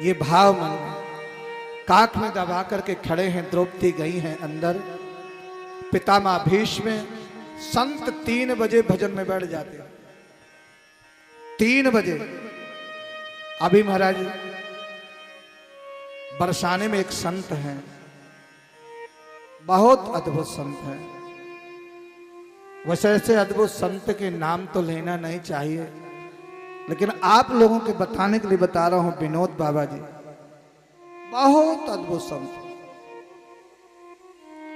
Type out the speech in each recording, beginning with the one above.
ये भाव मन में काख में दबा करके खड़े हैं। द्रौपदी गई हैं अंदर। पितामह भीष्म संत 3 बजे भजन में बैठ जाते हैं। 3 बजे। अभी महाराज बरसाने में एक संत हैं, बहुत अद्भुत संत हैं। वैसे ऐसे अद्भुत संत के नाम तो लेना नहीं चाहिए, लेकिन आप लोगों के बताने के लिए बता रहा हूं। विनोद बाबा जी बहुत अद्भुत संत।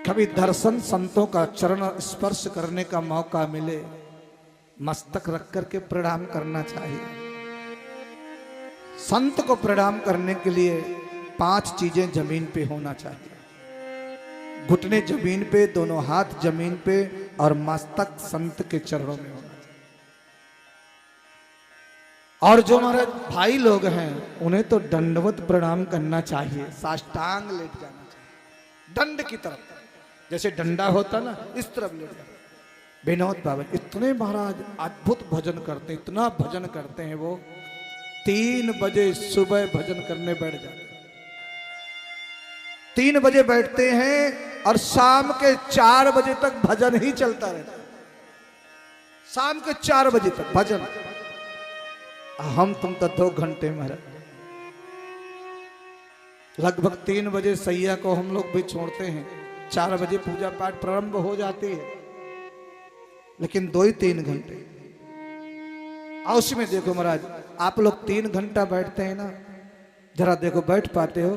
कभी दर्शन संतों का चरण स्पर्श करने का मौका मिले, मस्तक रख करके प्रणाम करना चाहिए। संत को प्रणाम करने के लिए 5 चीजें जमीन पे होना चाहिए। घुटने जमीन पे, दोनों हाथ जमीन पे और मस्तक संत के चरणों में होना चाहिए। और जो हमारे भाई लोग हैं उन्हें तो दंडवत प्रणाम करना चाहिए, साष्टांग लेट जाना चाहिए, दंड की तरफ। जैसे डंडा होता ना, इस तरफ लेट जाना। विनोद बाबा इतने महाराज अद्भुत भजन करते हैं, इतना भजन करते हैं। वो 3 बजे सुबह भजन करने बैठ जाते हैं। 3 बजे बैठते हैं और शाम के 4 बजे तक भजन ही चलता रहता है। शाम के 4 बजे तक भजन। हम तुम तो 2 घंटे महाराज। लगभग 3 बजे सैया को हम लोग भी छोड़ते हैं। 4 बजे पूजा पाठ प्रारंभ हो जाती है, लेकिन 2 ही 3 घंटे। और उसमें देखो महाराज, आप लोग 3 घंटा बैठते हैं ना, जरा देखो बैठ पाते हो?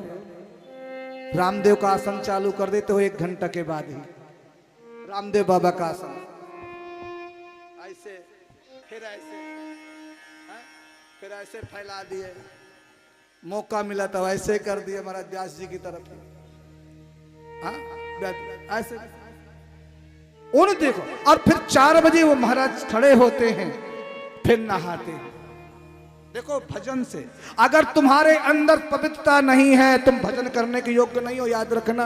रामदेव का आसन चालू कर देते हो 1 घंटा के बाद ही। रामदेव बाबा का आसन ऐसे, फिर ऐसे, फिर ऐसे फैला दिए। मौका मिला तो ऐसे कर दिए महाराज व्यास जी की तरफ। ऐसे उन देखो। और फिर 4 बजे वो महाराज खड़े होते हैं, फिर नहाते हैं। देखो भजन से अगर तुम्हारे अंदर पवित्रता नहीं है, तुम भजन करने के योग्य नहीं हो, याद रखना।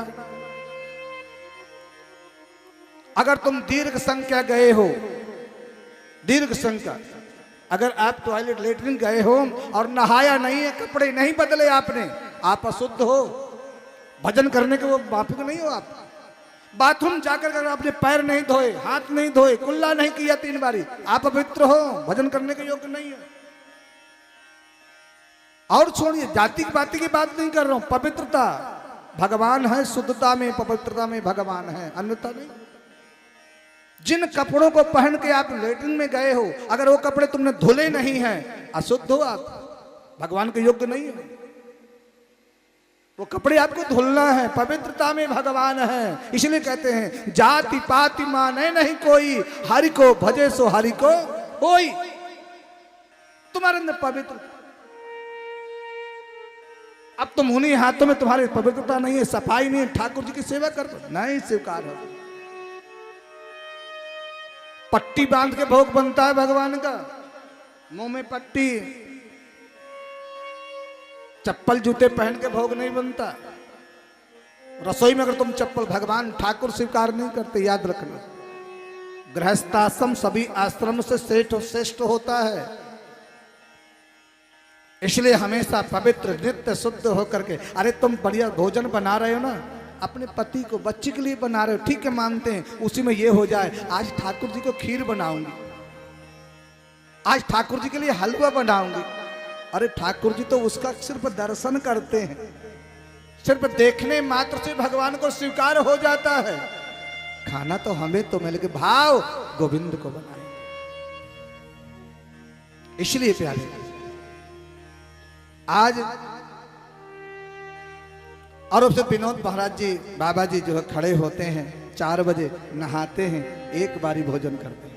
अगर तुम दीर्घ संख्या गए हो, दीर्घ संख्या, अगर आप टॉयलेट लेटरिन गए हो और नहाया नहीं है, कपड़े नहीं बदले आपने, आप अशुद्ध हो। भजन करने के वो माफिक नहीं हो आप। बाथरूम जाकर अगर आपने पैर नहीं धोए, हाथ नहीं धोए, कुल्ला नहीं किया 3 बारी, आप पवित्र हो, भजन करने के योग्य नहीं हो। और छोड़िए, जाति की बात की बात नहीं कर रहा हूं। पवित्रता भगवान है, शुद्धता में पवित्रता में भगवान है, अन्यथा नहीं। जिन कपड़ों को पहन के आप लेटरिन में गए हो, अगर वो कपड़े तुमने धुले नहीं हैं, अशुद्ध हो आप, भगवान के योग्य नहीं है। वो कपड़े आपको धुलना है, पवित्रता में भगवान है। इसलिए कहते हैं जाति पाति माने नहीं कोई, हरि को भजे सो हरि को होई। तुम्हारे अंदर पवित्र, अब तुम उन्हीं हाथों में, तुम्हारी पवित्रता नहीं है, सफाई नहीं है, ठाकुर जी की सेवा कर नहीं स्वीकार हो। पट्टी बांध के भोग बनता है भगवान का, मुंह में पट्टी, चप्पल जूते पहन के भोग नहीं बनता। रसोई में अगर तुम चप्पल, भगवान ठाकुर स्वीकार नहीं करते, याद रखना। गृहस्थाश्रम सभी आश्रम से श्रेष्ठ होता है। इसलिए हमेशा पवित्र नित्य शुद्ध होकर के, अरे तुम बढ़िया भोजन बना रहे हो ना, अपने पति को, बच्चे के लिए बना रहे हो, ठीक है मानते हैं, उसी में ये हो जाए आज ठाकुर जी को खीर बनाऊंगी, आज ठाकुर जी के लिए हलवा बनाऊंगी। अरे ठाकुर जी तो उसका सिर्फ दर्शन करते हैं, सिर्फ देखने मात्र से भगवान को स्वीकार हो जाता है। खाना तो हमें तो मिल के भाव गोविंद को बनाए। इसलिए प्यारे आज और उससे विनोद महाराज जी, बाबा जी जो है खड़े होते हैं, 4 बजे नहाते हैं, 1 बारी भोजन करते हैं,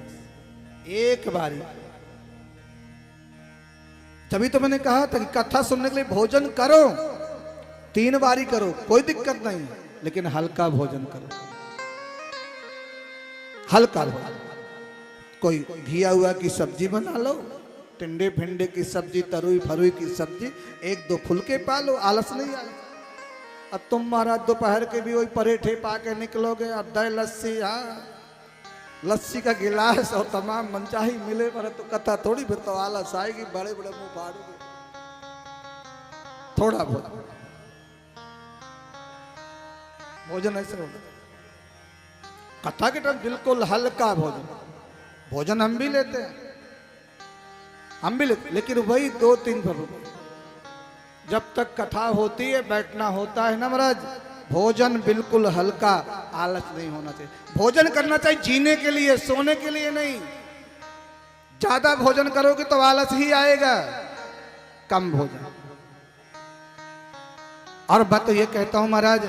1 बारी। तभी तो मैंने कहा था कि कथा सुनने के लिए भोजन करो, 3 बारी करो, कोई दिक्कत नहीं, लेकिन हल्का भोजन करो, हल्का भोजन। कोई घिया हुआ की सब्जी बना लो, टिंडे फिंडे की सब्जी, तरुई फरुई की सब्जी, 1-2 फुलके पा लो, आलस नहीं आए। अब तुम महाराज दोपहर के भी वही परेठे पा के निकलोगे, और दही लस्सी, हाँ लस्सी का गिलास और तमाम मनचाही मिले पर तो कथा थोड़ी, फिर तो आलस आएगी, बड़े बड़े मुंह फाड़ोगे। थोड़ा बहुत भोजन ऐसे होगा। कथा के टाइम बिल्कुल हल्का भोजन, भोजन हम भी लेते हैं, हम भी लेते, लेकिन वही 2-3 रुपए। जब तक कथा होती है, बैठना होता है ना महाराज, भोजन बिल्कुल हल्का, आलस नहीं होना चाहिए। भोजन करना चाहिए जीने के लिए, सोने के लिए नहीं। ज्यादा भोजन करोगे तो आलस ही आएगा, कम भोजन। और मैं तो ये कहता हूं महाराज,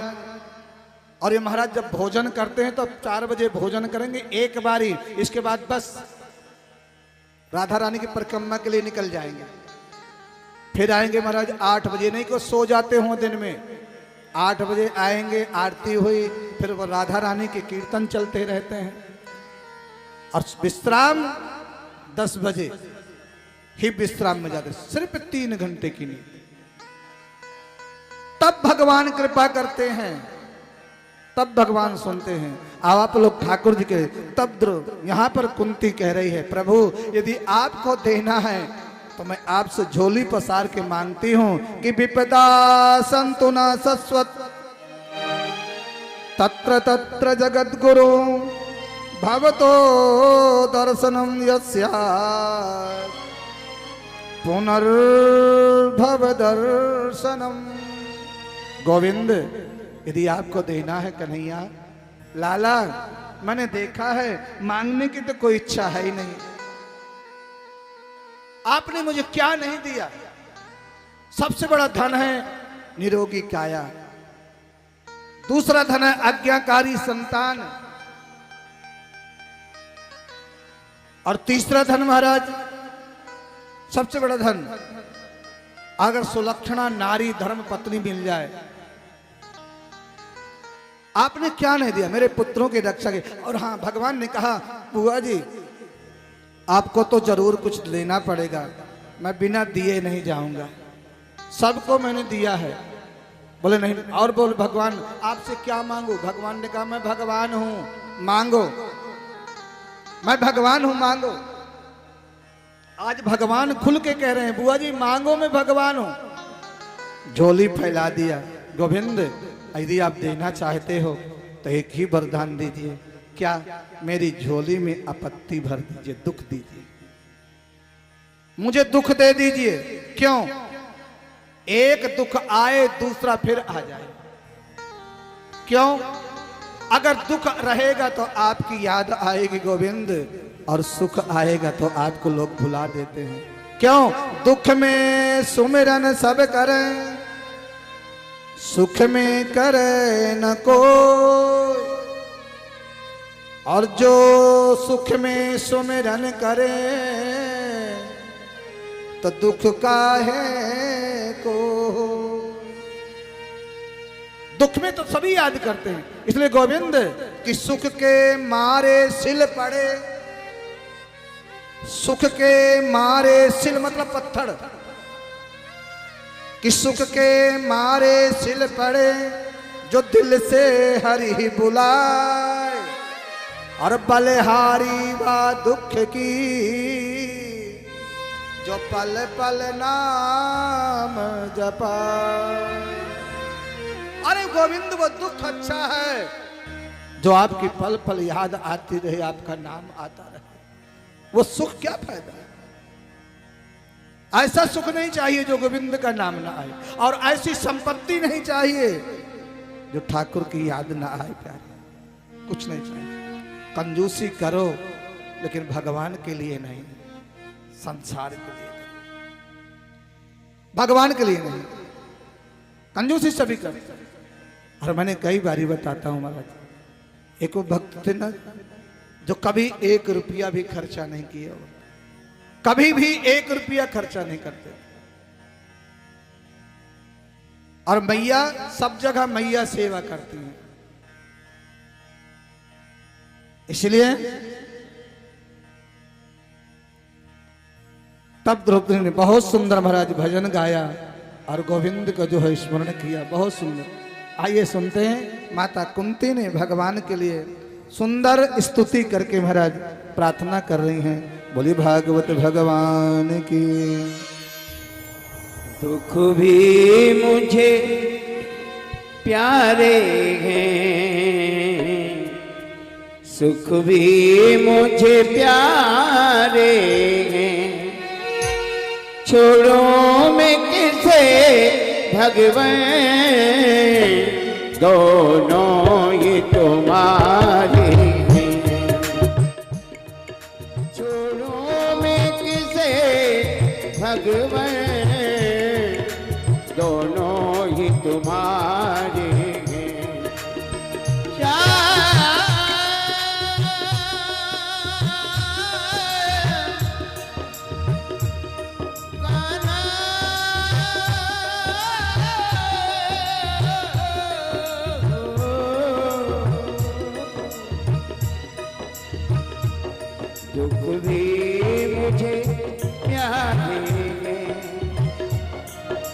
और ये महाराज जब भोजन करते हैं तो 4 बजे भोजन करेंगे एक बारी, इसके बाद बस राधा रानी की परिक्रमा के लिए निकल जाएंगे। फिर आएंगे महाराज 8 बजे, नहीं को सो जाते हो दिन में, 8 बजे आएंगे, आरती हुई, फिर वो राधा रानी के कीर्तन चलते रहते हैं। और विश्राम 10 बजे ही विश्राम में जाते, सिर्फ 3 घंटे की नींद। तब भगवान कृपा करते हैं, तब भगवान सुनते हैं। अब आप लोग ठाकुर जी के तब यहां पर कुंती कह रही है, प्रभु यदि आपको देना है तो मैं आपसे झोली पसार के मांगती हूं कि विपदा संतु न सस्वत तत्र तत्र जगत गुरु भवतो दर्शनम यस्यात् पुनर्भव दर्शनम। गोविंद यदि आपको देना है कन्हैया लाला, मैंने देखा है मांगने की तो कोई इच्छा है ही नहीं, आपने मुझे क्या नहीं दिया। सबसे बड़ा धन है निरोगी काया, दूसरा धन है आज्ञाकारी संतान, और तीसरा धन महाराज सबसे बड़ा धन अगर सुलक्षणा नारी धर्म पत्नी मिल जाए। आपने क्या नहीं दिया, मेरे पुत्रों की रक्षा की। और हाँ, भगवान ने कहा बुआ जी आपको तो जरूर कुछ लेना पड़ेगा, मैं बिना दिए नहीं जाऊंगा, सबको मैंने दिया है। बोले नहीं, और बोल भगवान आपसे क्या मांगू। भगवान ने कहा मैं भगवान हूं, मांगो, मैं भगवान हूं, मांगो। आज भगवान खुल के कह रहे हैं बुआ जी मांगो, मैं भगवान हूं। झोली फैला दिया। गोविंद यदि आप देना चाहते हो तो एक ही वरदान दीजिए, क्या, मेरी झोली में आपत्ति भर दीजिए, दुख दीजिए, मुझे दुख दे दीजिए। क्यों? एक दुख आए दूसरा फिर आ जाए। क्यों? अगर दुख रहेगा तो आपकी याद आएगी गोविंद, और सुख आएगा तो आपको लोग भुला देते हैं। क्यों? दुख में सुमिरन सब करें, सुख में करे न कोई, और जो सुख में सुमिरन करे तो दुख काहे को। दुख में तो सभी याद करते हैं, इसलिए गोविंद कि सुख के मारे सिल पड़े, सुख के मारे सिल मतलब पत्थर, कि सुख के मारे सिल पड़े, जो दिल से हरि ही बुलाए, और बलिहारी वा दुख की, जो पल पल नाम जपाए। अरे गोविंद वो दुख अच्छा है जो आपकी पल पल याद आती रहे, आपका नाम आता रहे, वो सुख क्या फायदा है। ऐसा सुख नहीं चाहिए जो गोविंद का नाम ना आए, और ऐसी संपत्ति नहीं चाहिए जो ठाकुर की याद ना आए। प्यारे कुछ नहीं चाहिए। कंजूसी करो लेकिन भगवान के लिए नहीं, संसार के लिए, भगवान के लिए नहीं। कंजूसी सभी कर। और मैंने कई बारी बताता हूं महाराज, एक वो भक्त थे ना जो कभी 1 रुपया भी खर्चा नहीं किया, कभी भी 1 रुपया खर्चा नहीं करते। और मैया सब जगह मैया सेवा करती हैं, इसलिए तब द्रौपदी ने बहुत सुंदर महाराज भजन गाया और गोविंद का जो है स्मरण किया, बहुत सुंदर। आइए सुनते हैं, माता कुंती ने भगवान के लिए सुंदर स्तुति करके महाराज प्रार्थना कर रही हैं। बोली भागवत भगवान की। दुख भी मुझे प्यारे हैं, सुख भी मुझे प्यारे हैं। छोड़ो मैं किसे भगवान, दोनों ये तुम्हारे हैं। छोड़ो मैं किसे भगवान, दोनों ही तुम्हारे हैं। दुख भी मुझे प्यारे हैं,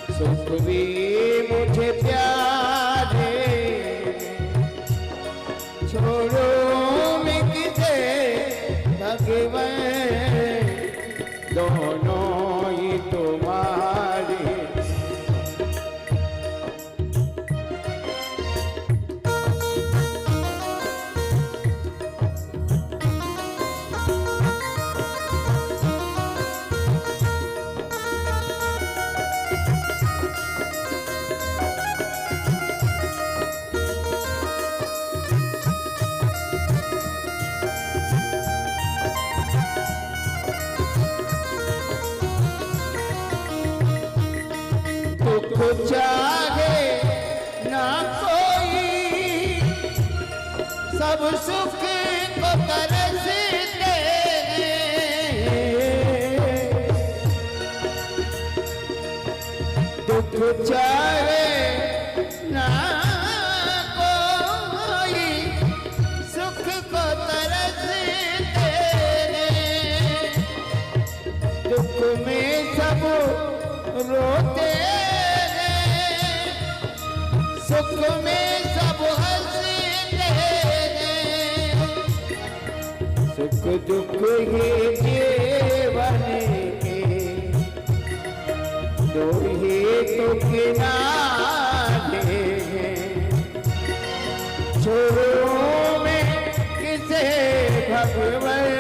सुख भी मुझे प्यारे हैं। छोड़ो मैं किसे भगवान, दोनों ही तुम्हारे। दुख चाहे ना कोई, सब सुख को तरसते हैं। दुख चाहे ना कोई, सुख को तरसते हैं। दुख में सब रोते, सुख में सब हंसते हैं। सुख दुख ही जीवन के दो ही तो किनारे हैं। छोड़ो मैं किसे भगवान,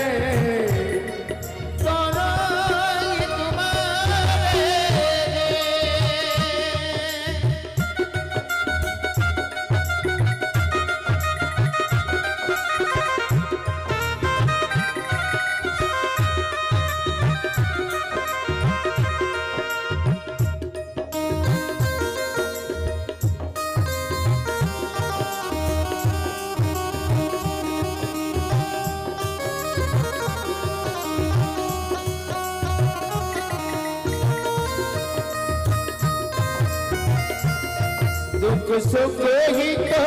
दुख सुख ही तो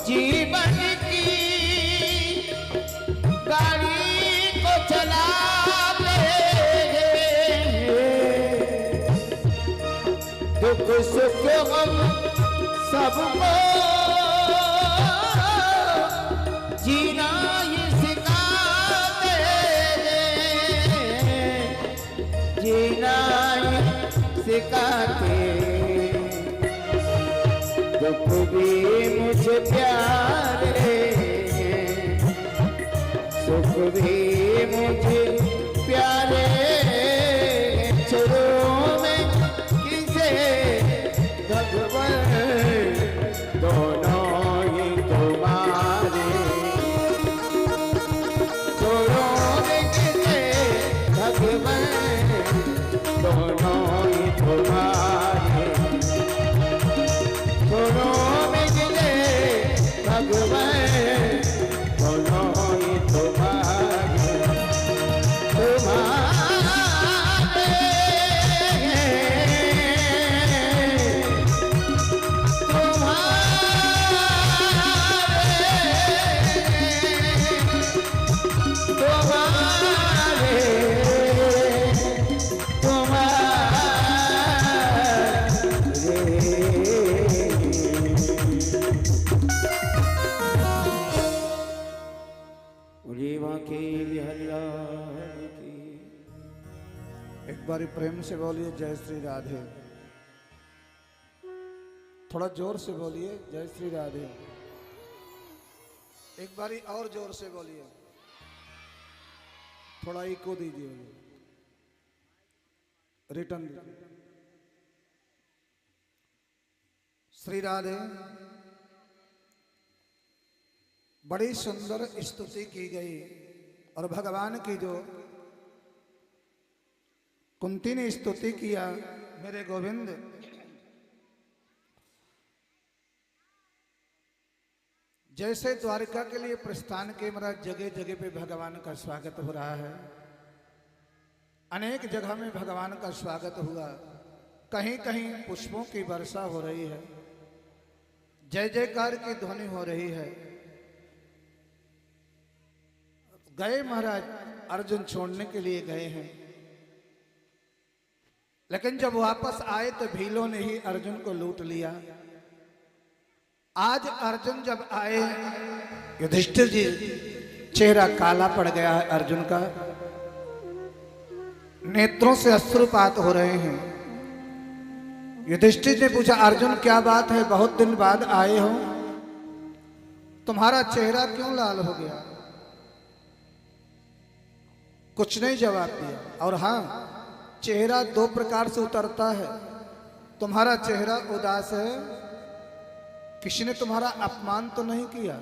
जीवन की गाड़ी को चलाते हैं। दुख सुख हम सबको जीना ही सिखाते हैं, जीना ही सिखाते। दुख भी मुझे प्यारे हैं, सुख भी मुझे प्यारे हैं। छोड़ो मैं किसे भगवान, दोनों ही तुम्हारे। छोड़ो मैं किसे भगवान, दोनों ही तुम्हारे। छोड़ो मैं किसे भगवान, दोनों ही तुम्हारे। तुम्हारे एक बारी प्रेम से बोलिए जय श्री राधे। थोड़ा जोर से बोलिए जय श्री राधे। एक बारी और जोर से बोलिए, थोड़ा इको दीजिए, रिटर्न दीजिए। श्री राधे। बड़ी सुंदर स्तुति की गई और भगवान की जो कुंती ने स्तुति किया, मेरे गोविंद जैसे द्वारिका के लिए प्रस्थान के महाराज जगह जगह पे भगवान का स्वागत हो रहा है। अनेक जगह में भगवान का स्वागत हुआ, कहीं कहीं पुष्पों की वर्षा हो रही है, जय जयकार की ध्वनि हो रही है। गए महाराज अर्जुन छोड़ने के लिए गए हैं, लेकिन जब वापस आए तो भीलों ने ही अर्जुन को लूट लिया। आज अर्जुन जब आए, युधिष्ठिर जी चेहरा काला पड़ गया है अर्जुन का, नेत्रों से अश्रुपात हो रहे हैं। युधिष्ठिर ने पूछा अर्जुन क्या बात है, बहुत दिन बाद आए हो, तुम्हारा चेहरा क्यों लाल हो गया? कुछ नहीं जवाब दिया। और हां, चेहरा दो प्रकार से उतरता है। तुम्हारा चेहरा उदास है, किसी ने तुम्हारा अपमान तो नहीं किया।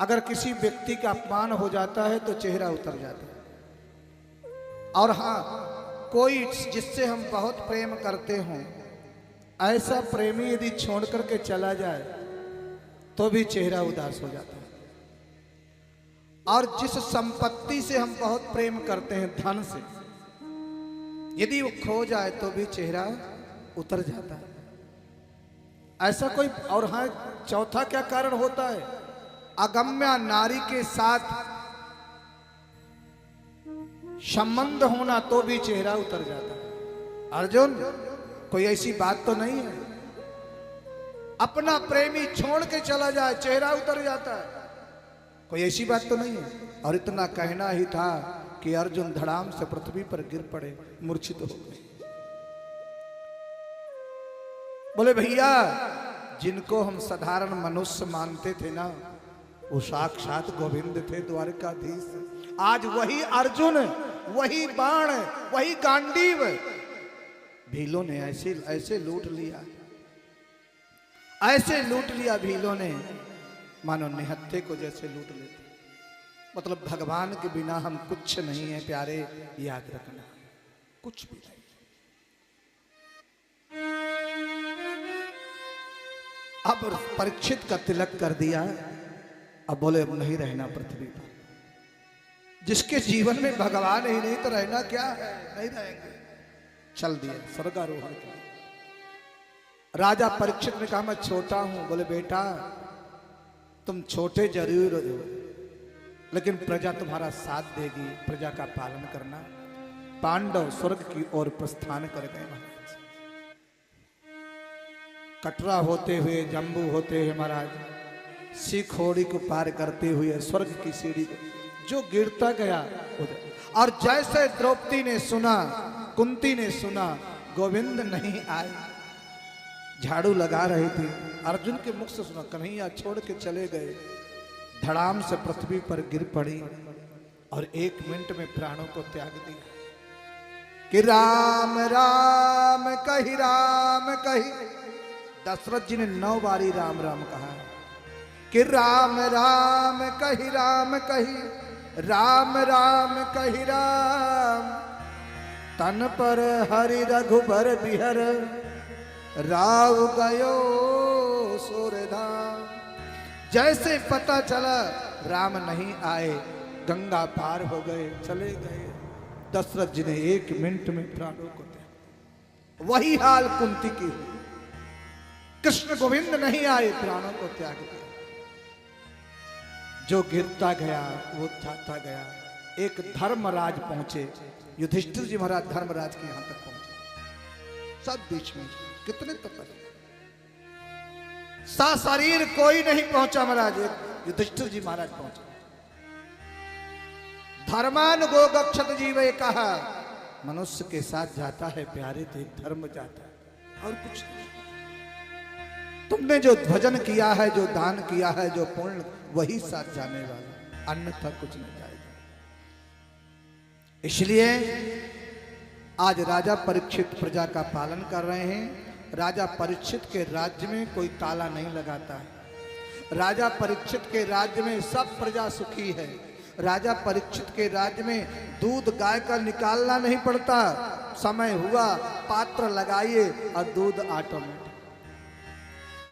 अगर किसी व्यक्ति का अपमान हो जाता है तो चेहरा उतर जाता है। और हां, कोई जिससे हम बहुत प्रेम करते हों, ऐसा प्रेमी यदि छोड़ करके चला जाए तो भी चेहरा उदास हो जाता है। और जिस संपत्ति से हम बहुत प्रेम करते हैं, धन से, यदि वो खो जाए तो भी चेहरा उतर जाता है। ऐसा कोई। और हाँ, चौथा क्या कारण होता है? अगम्या नारी के साथ संबंध होना तो भी चेहरा उतर जाता है। अर्जुन, कोई ऐसी बात तो नहीं है? अपना प्रेमी छोड़ के चला जाए चेहरा उतर जाता है, कोई ऐसी बात तो नहीं है? और इतना कहना ही था कि अर्जुन धड़ाम से पृथ्वी पर गिर पड़े, मूर्छित हो गए। बोले भैया, जिनको हम साधारण मनुष्य मानते थे ना, वो साक्षात गोविंद थे, द्वारकाधीश। आज वही अर्जुन, वही बाण, वही गांडीव भीलों ने ऐसे लूट लिया, ऐसे लूट लिया भीलों ने, मानो निहत्थे को जैसे लूट लेते। मतलब भगवान के बिना हम कुछ नहीं है प्यारे, याद रखना, कुछ भी नहीं। अब परीक्षित का तिलक कर दिया, अब बोले अब नहीं रहना पृथ्वी पर। जिसके जीवन में भगवान ही नहीं तो रहना क्या है, नहीं रहेंगे। चल दिए स्वर्गारोहण के लिए। राजा परीक्षित ने कहा मैं छोटा हूं। बोले बेटा, तुम छोटे जरूर हो, लेकिन प्रजा तुम्हारा साथ देगी, प्रजा का पालन करना। पांडव स्वर्ग की ओर प्रस्थान कर गए। महाराज कटरा होते हुए, जम्बू होते हुए महाराज सिखोड़ी को पार करते हुए स्वर्ग की सीढ़ी को जो गिरता गया उधर। और जैसे द्रौपदी ने सुना, कुंती ने सुना गोविंद नहीं आए, झाड़ू लगा रही थी, अर्जुन के मुख से सुना कन्हैया छोड़ के चले गए, धड़ाम से पृथ्वी पर गिर पड़ी और 1 मिनट में प्राणों को त्याग दिया। कि राम राम कही, राम कही। दशरथ जी ने 9 बारी राम राम कहा। कि राम राम कही, राम कही, राम राम कही राम। तन पर हरि रघुबर बिहर, राव गयो सूरधाम। जैसे पता चला राम नहीं आए, गंगा पार हो गए, चले गए। दशरथ जी ने 1 मिनट में प्राणों को त्याग। वही हाल कुंती की हुई। कृष्ण गोविंद नहीं आए, प्राणों को त्याग दिया। जो गिरता गया वो जाता गया। एक धर्मराज पहुंचे, युधिष्ठिर जी महाराज धर्मराज के यहां तक पहुंचे। सब बीच में कितने तक शरीर कोई नहीं पहुंचा महाराज, युधिष्ठिर जी महाराज पहुंचे। धर्मान गो गक्षत जीवे कहा, मनुष्य के साथ जाता है प्यारे तो एक धर्म जाता है और कुछ नहीं। तुमने जो भजन किया है, जो दान किया है, जो पुण्य, वही साथ जाने वाला, अन्यथा कुछ नहीं जाएगा। इसलिए आज राजा परीक्षित प्रजा का पालन कर रहे हैं। राजा परीक्षित के राज्य में कोई ताला नहीं लगाता है। राजा परीक्षित के राज्य में सब प्रजा सुखी है। राजा परीक्षित के राज्य में दूध गाय का निकालना नहीं पड़ता। समय हुआ पात्र लगाइए और दूध ऑटोमेटिक।